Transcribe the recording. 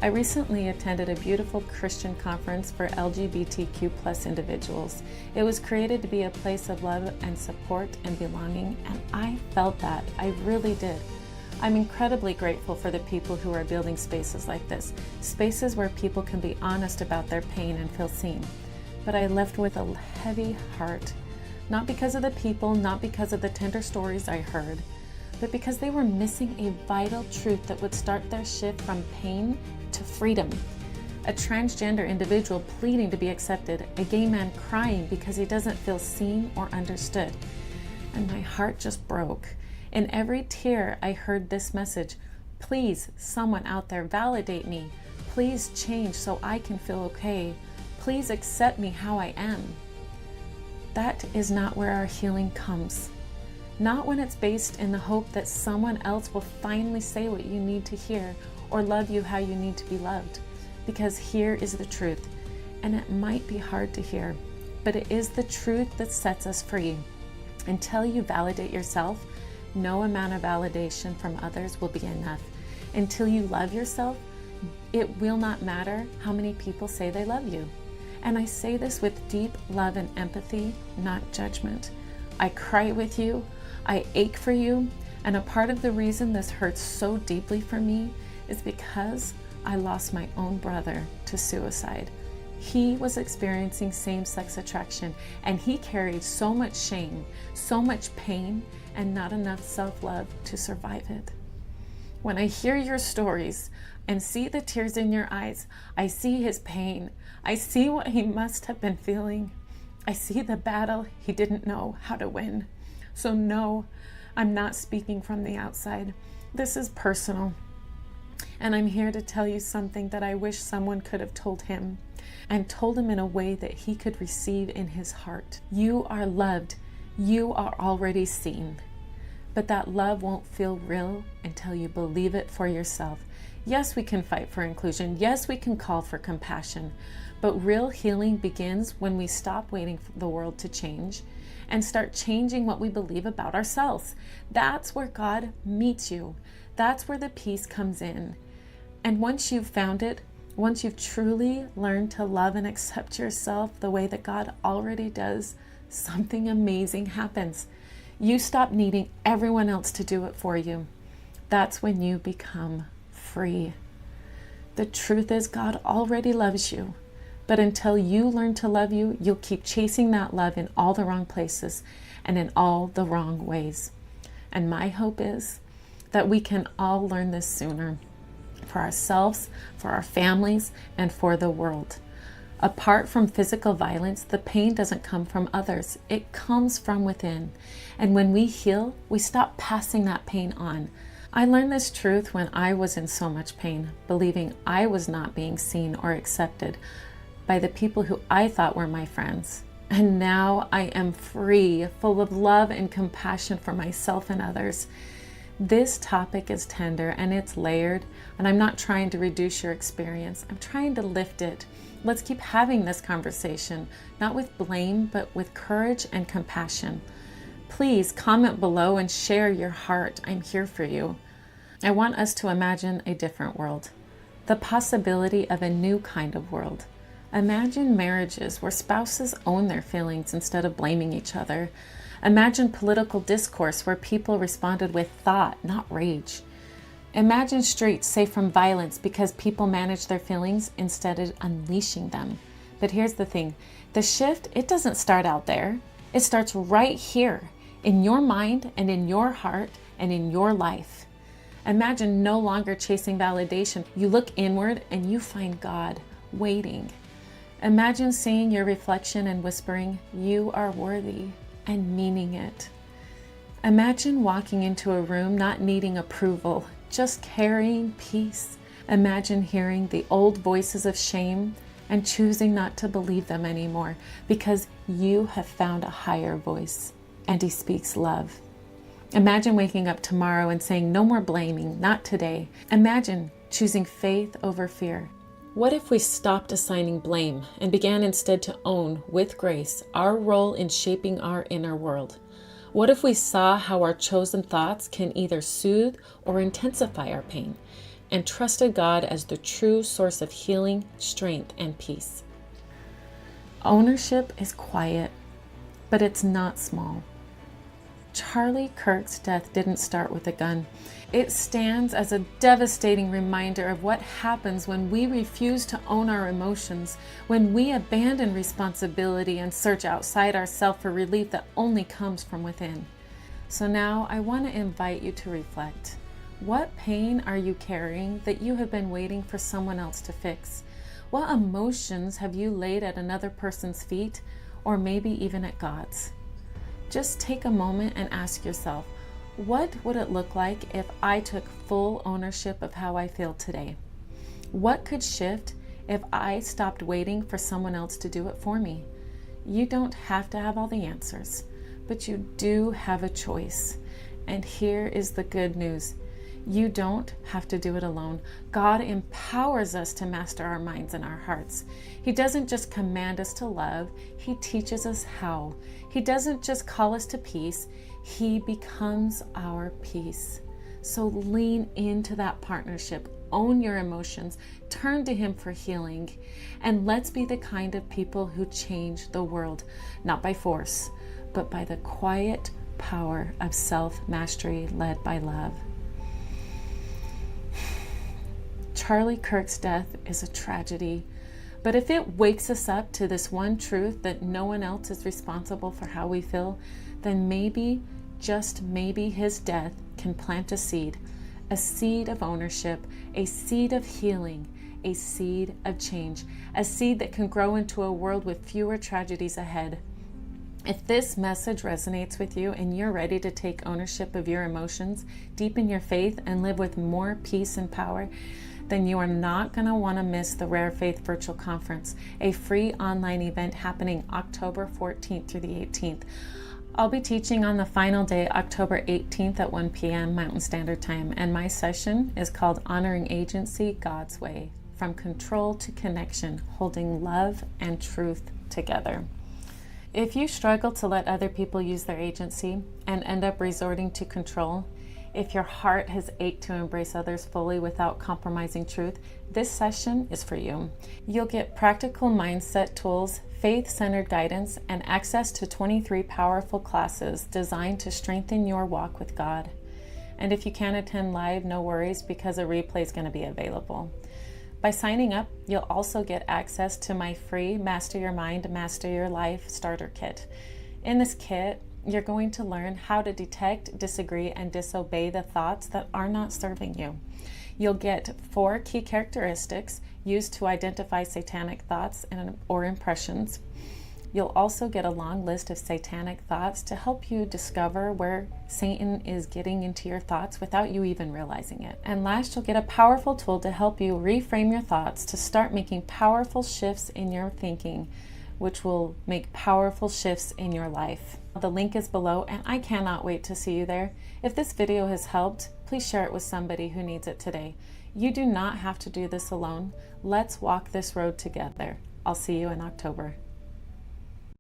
I recently attended a beautiful Christian conference for LGBTQ+ individuals. It was created to be a place of love and support and belonging, and I felt that. I really did. I'm incredibly grateful for the people who are building spaces like this, spaces where people can be honest about their pain and feel seen. But I left with a heavy heart, not because of the people, not because of the tender stories I heard, but because they were missing a vital truth that would start their shift from pain to freedom. A transgender individual pleading to be accepted, a gay man crying because he doesn't feel seen or understood. And my heart just broke. In every tear, I heard this message: please, someone out there, validate me. Please change so I can feel okay. Please accept me how I am. That is not where our healing comes. Not when it's based in the hope that someone else will finally say what you need to hear or love you how you need to be loved. Because here is the truth, and it might be hard to hear, but it is the truth that sets us free. Until you validate yourself, no amount of validation from others will be enough. Until you love yourself, it will not matter how many people say they love you. And I say this with deep love and empathy, not judgment. I cry with you, I ache for you, and a part of the reason this hurts so deeply for me is because I lost my own brother to suicide. He was experiencing same-sex attraction, and he carried so much shame, so much pain, and not enough self-love to survive it. When I hear your stories and see the tears in your eyes, I see his pain. I see what he must have been feeling. I see the battle he didn't know how to win. So no, I'm not speaking from the outside. This is personal. And I'm here to tell you something that I wish someone could have told him, and told him in a way that he could receive in his heart. You are loved. You are already seen. But that love won't feel real until you believe it for yourself. Yes, we can fight for inclusion. Yes, we can call for compassion. But real healing begins when we stop waiting for the world to change and start changing what we believe about ourselves. That's where God meets you. That's where the peace comes in. And once you've found it, once you've truly learned to love and accept yourself the way that God already does, something amazing happens. You stop needing everyone else to do it for you. That's when you become free. The truth is, God already loves you. But until you learn to love you, you'll keep chasing that love in all the wrong places and in all the wrong ways. And my hope is that we can all learn this sooner, for ourselves, for our families, and for the world. Apart from physical violence, the pain doesn't come from others. It comes from within. And when we heal, we stop passing that pain on. I learned this truth when I was in so much pain, believing I was not being seen or accepted by the people who I thought were my friends. And now I am free, full of love and compassion for myself and others. This topic is tender and it's layered, and I'm not trying to reduce your experience. I'm trying to lift it. Let's keep having this conversation, not with blame, but with courage and compassion. Please comment below and share your heart. I'm here for you. I want us to imagine a different world, the possibility of a new kind of world. Imagine marriages where spouses own their feelings instead of blaming each other. Imagine political discourse where people responded with thought, not rage. Imagine streets safe from violence because people manage their feelings instead of unleashing them. But here's the thing, the shift, it doesn't start out there. It starts right here, in your mind and in your heart and in your life. Imagine no longer chasing validation. You look inward and you find God waiting. Imagine seeing your reflection and whispering, "You are worthy," and meaning it. Imagine walking into a room not needing approval, just carrying peace. Imagine hearing the old voices of shame and choosing not to believe them anymore because you have found a higher voice and he speaks love. Imagine waking up tomorrow and saying, "No more blaming, not today." Imagine choosing faith over fear. What if we stopped assigning blame and began instead to own, with grace, our role in shaping our inner world? What if we saw how our chosen thoughts can either soothe or intensify our pain? and trusted God as the true source of healing, strength, and peace. Ownership is quiet, but it's not small. Charlie Kirk's death didn't start with a gun. It stands as a devastating reminder of what happens when we refuse to own our emotions, when we abandon responsibility and search outside ourselves for relief that only comes from within. So now I want to invite you to reflect. What pain are you carrying that you have been waiting for someone else to fix? What emotions have you laid at another person's feet, or maybe even at God's? Just take a moment and ask yourself, what would it look like if I took full ownership of how I feel today? What could shift if I stopped waiting for someone else to do it for me? You don't have to have all the answers, but you do have a choice. And here is the good news. You don't have to do it alone. God empowers us to master our minds and our hearts. He doesn't just command us to love, He teaches us how. He doesn't just call us to peace, He becomes our peace. So lean into that partnership, own your emotions, turn to Him for healing, and let's be the kind of people who change the world, not by force, but by the quiet power of self-mastery led by love. Charlie Kirk's death is a tragedy, but if it wakes us up to this one truth that no one else is responsible for how we feel, then maybe, just maybe, his death can plant a seed of ownership, a seed of healing, a seed of change, a seed that can grow into a world with fewer tragedies ahead. If this message resonates with you and you're ready to take ownership of your emotions, deepen your faith, and live with more peace and power, then you are not going to want to miss the Rare Faith Virtual Conference, a free online event happening October 14th through the 18th. I'll be teaching on the final day, October 18th at 1 p.m. Mountain Standard Time, and my session is called Honoring Agency God's Way, From Control to Connection, Holding Love and Truth Together. If you struggle to let other people use their agency and end up resorting to control, if your heart has ached to embrace others fully without compromising truth, this session is for you. You'll get practical mindset tools, faith-centered guidance, and access to 23 powerful classes designed to strengthen your walk with God. And if you can't attend live, no worries, because a replay is going to be available. By signing up, you'll also get access to my free Master Your Mind, Master Your Life starter kit. In this kit, you're going to learn how to detect, disagree, and disobey the thoughts that are not serving you. You'll get 4 key characteristics used to identify satanic thoughts or impressions. You'll also get a long list of satanic thoughts to help you discover where Satan is getting into your thoughts without you even realizing it. And last, you'll get a powerful tool to help you reframe your thoughts to start making powerful shifts in your thinking, which will make powerful shifts in your life. The link is below, and I cannot wait to see you there. If this video has helped, please share it with somebody who needs it today. You do not have to do this alone. Let's walk this road together. I'll see you in October.